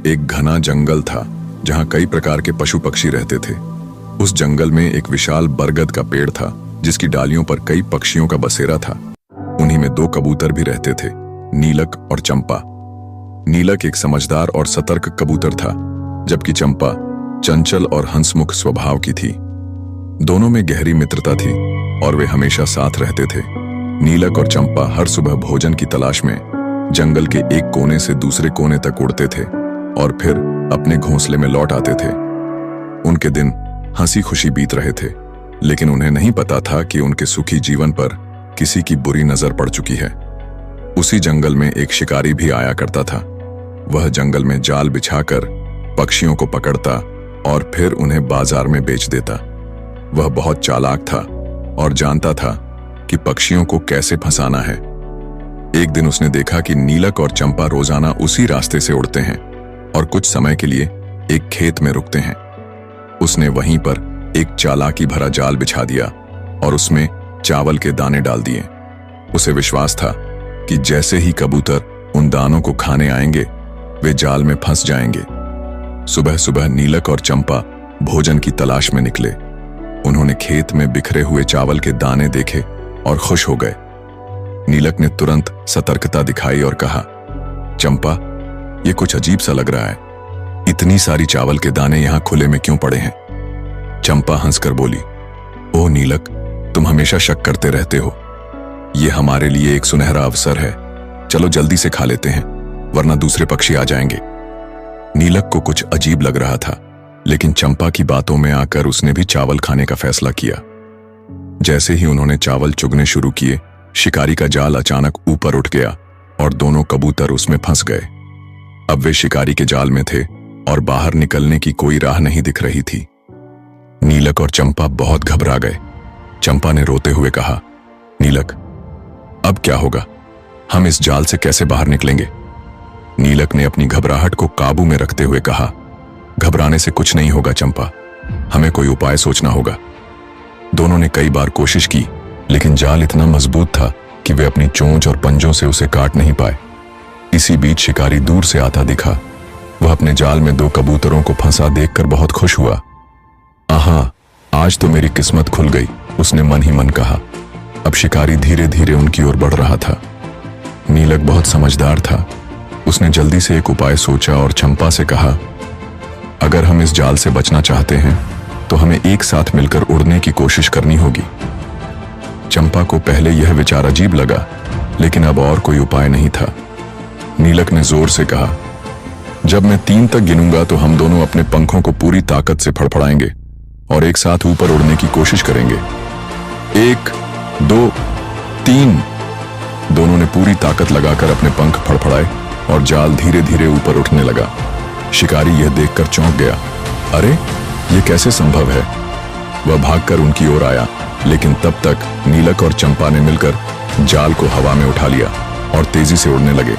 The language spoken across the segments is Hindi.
एक घना जंगल था जहां कई प्रकार के पशु पक्षी रहते थे। उस जंगल में एक विशाल बरगद का पेड़ था जिसकी डालियों पर कई पक्षियों का बसेरा था। उन्हीं में दो कबूतर भी रहते थे, नीलक और चंपा। नीलक एक समझदार और सतर्क कबूतर था, जबकि चंपा चंचल और हंसमुख स्वभाव की थी। दोनों में गहरी मित्रता थी और वे हमेशा साथ रहते थे। नीलक और चंपा हर सुबह भोजन की तलाश में जंगल के एक कोने से दूसरे कोने तक उड़ते थे और फिर अपने घोंसले में लौट आते थे। उनके दिन हंसी खुशी बीत रहे थे, लेकिन उन्हें नहीं पता था कि उनके सुखी जीवन पर किसी की बुरी नजर पड़ चुकी है। उसी जंगल में एक शिकारी भी आया करता था। वह जंगल में जाल बिछाकर पक्षियों को पकड़ता और फिर उन्हें बाजार में बेच देता। वह बहुत चालाक था और जानता था कि पक्षियों को कैसे फंसाना है। एक दिन उसने देखा कि नीलक और चंपा रोजाना उसी रास्ते से उड़ते हैं और कुछ समय के लिए एक खेत में रुकते हैं। उसने वहीं पर एक चालाकी भरा जाल बिछा दिया और उसमें चावल के दाने डाल दिए। उसे विश्वास था कि जैसे ही कबूतर उन दानों को खाने आएंगे वे जाल में फंस जाएंगे। सुबह सुबह नीलक और चंपा भोजन की तलाश में निकले। उन्होंने खेत में बिखरे हुए चावल के दाने देखे और खुश हो गए। नीलक ने तुरंत सतर्कता दिखाई और कहा, चंपा, ये कुछ अजीब सा लग रहा है। इतनी सारी चावल के दाने यहां खुले में क्यों पड़े हैं? चंपा हंसकर बोली, ओह नीलक, तुम हमेशा शक करते रहते हो। ये हमारे लिए एक सुनहरा अवसर है। चलो जल्दी से खा लेते हैं, वरना दूसरे पक्षी आ जाएंगे। नीलक को कुछ अजीब लग रहा था, लेकिन चंपा की बातों में आकर उसने भी चावल खाने का फैसला किया। जैसे ही उन्होंने चावल चुगने शुरू किए, शिकारी का जाल अचानक ऊपर उठ गया और दोनों कबूतर उसमें फंस गए। अब वे शिकारी के जाल में थे और बाहर निकलने की कोई राह नहीं दिख रही थी। नीलक और चंपा बहुत घबरा गए। चंपा ने रोते हुए कहा, नीलक, अब क्या होगा? हम इस जाल से कैसे बाहर निकलेंगे? नीलक ने अपनी घबराहट को काबू में रखते हुए कहा, घबराने से कुछ नहीं होगा चंपा, हमें कोई उपाय सोचना होगा। दोनों ने कई बार कोशिश की, लेकिन जाल इतना मजबूत था कि वे अपनी चोंच और पंजों से उसे काट नहीं पाए। इसी बीच शिकारी दूर से आता दिखा। वह अपने जाल में दो कबूतरों को फंसा देखकर बहुत खुश हुआ। आहा, आज तो मेरी किस्मत खुल गई, उसने मन ही मन कहा। अब शिकारी धीरे धीरे उनकी ओर बढ़ रहा था। नीलक बहुत समझदार था। उसने जल्दी से एक उपाय सोचा और चंपा से कहा, अगर हम इस जाल से बचना चाहते हैं तो हमें एक साथ मिलकर उड़ने की कोशिश करनी होगी। चंपा को पहले यह विचार अजीब लगा, लेकिन अब और कोई उपाय नहीं था। नीलक ने जोर से कहा, जब मैं 3 तक गिनूंगा तो हम दोनों अपने पंखों को पूरी ताकत से फड़फड़ाएंगे और एक साथ ऊपर उड़ने की कोशिश करेंगे। 1, 2, 3। दोनों ने पूरी ताकत लगाकर अपने पंख फड़फड़ाए और जाल धीरे धीरे ऊपर उठने लगा। शिकारी यह देखकर चौंक गया। अरे, यह कैसे संभव है? वह भागकर उनकी ओर आया, लेकिन तब तक नीलक और चंपा ने मिलकर जाल को हवा में उठा लिया और तेजी से उड़ने लगे।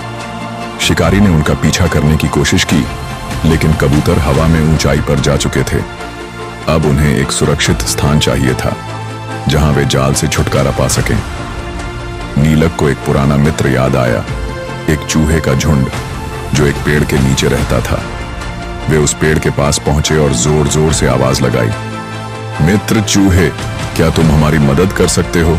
शिकारी ने उनका पीछा करने की कोशिश की, लेकिन कबूतर हवा में ऊंचाई पर जा चुके थे। अब उन्हें एक सुरक्षित स्थान चाहिए था जहां वे जाल से छुटकारा पा सकें। नीलक को एक पुराना मित्र याद आया, एक चूहे का झुंड जो एक पेड़ के नीचे रहता था। वे उस पेड़ के पास पहुंचे और जोर जोर से आवाज लगाई, मित्र चूहे, क्या तुम हमारी मदद कर सकते हो?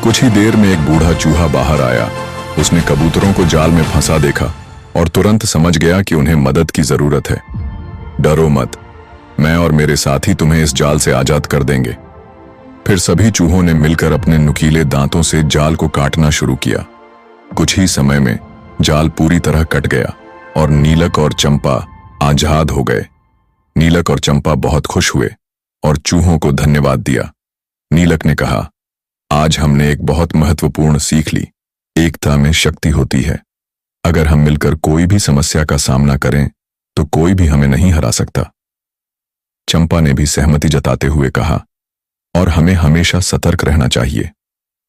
कुछ ही देर में एक बूढ़ा चूहा बाहर आया। उसने कबूतरों को जाल में फंसा देखा और तुरंत समझ गया कि उन्हें मदद की जरूरत है। डरो मत, मैं और मेरे साथी तुम्हें इस जाल से आजाद कर देंगे। फिर सभी चूहों ने मिलकर अपने नुकीले दांतों से जाल को काटना शुरू किया। कुछ ही समय में जाल पूरी तरह कट गया और नीलक और चंपा आजाद हो गए। नीलक और चंपा बहुत खुश हुए और चूहों को धन्यवाद दिया। नीलक ने कहा, आज हमने एक बहुत महत्वपूर्ण सीख ली, एकता में शक्ति होती है। अगर हम मिलकर कोई भी समस्या का सामना करें तो कोई भी हमें नहीं हरा सकता। चंपा ने भी सहमति जताते हुए कहा, और हमें हमेशा सतर्क रहना चाहिए।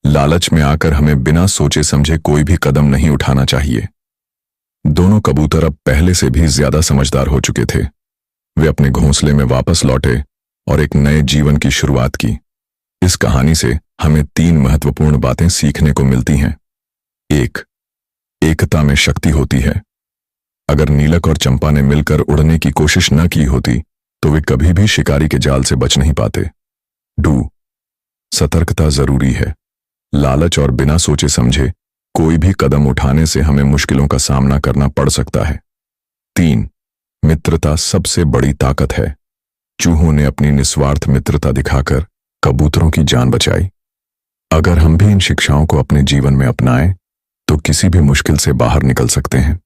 लालच में आकर हमें बिना सोचे समझे कोई भी कदम नहीं उठाना चाहिए। दोनों कबूतर अब पहले से भी ज्यादा समझदार हो चुके थे। वे अपने घोंसले में वापस लौटे और एक नए जीवन की शुरुआत की। इस कहानी से हमें 3 महत्वपूर्ण बातें सीखने को मिलती हैं। 1, एकता में शक्ति होती है। अगर नीलक और चंपा ने मिलकर उड़ने की कोशिश न की होती तो वे कभी भी शिकारी के जाल से बच नहीं पाते। डू, सतर्कता जरूरी है। लालच और बिना सोचे समझे कोई भी कदम उठाने से हमें मुश्किलों का सामना करना पड़ सकता है। 3, मित्रता सबसे बड़ी ताकत है। चूहों ने अपनी निस्वार्थ मित्रता दिखाकर कबूतरों की जान बचाई। अगर हम भी इन शिक्षाओं को अपने जीवन में अपनाएं तो किसी भी मुश्किल से बाहर निकल सकते हैं।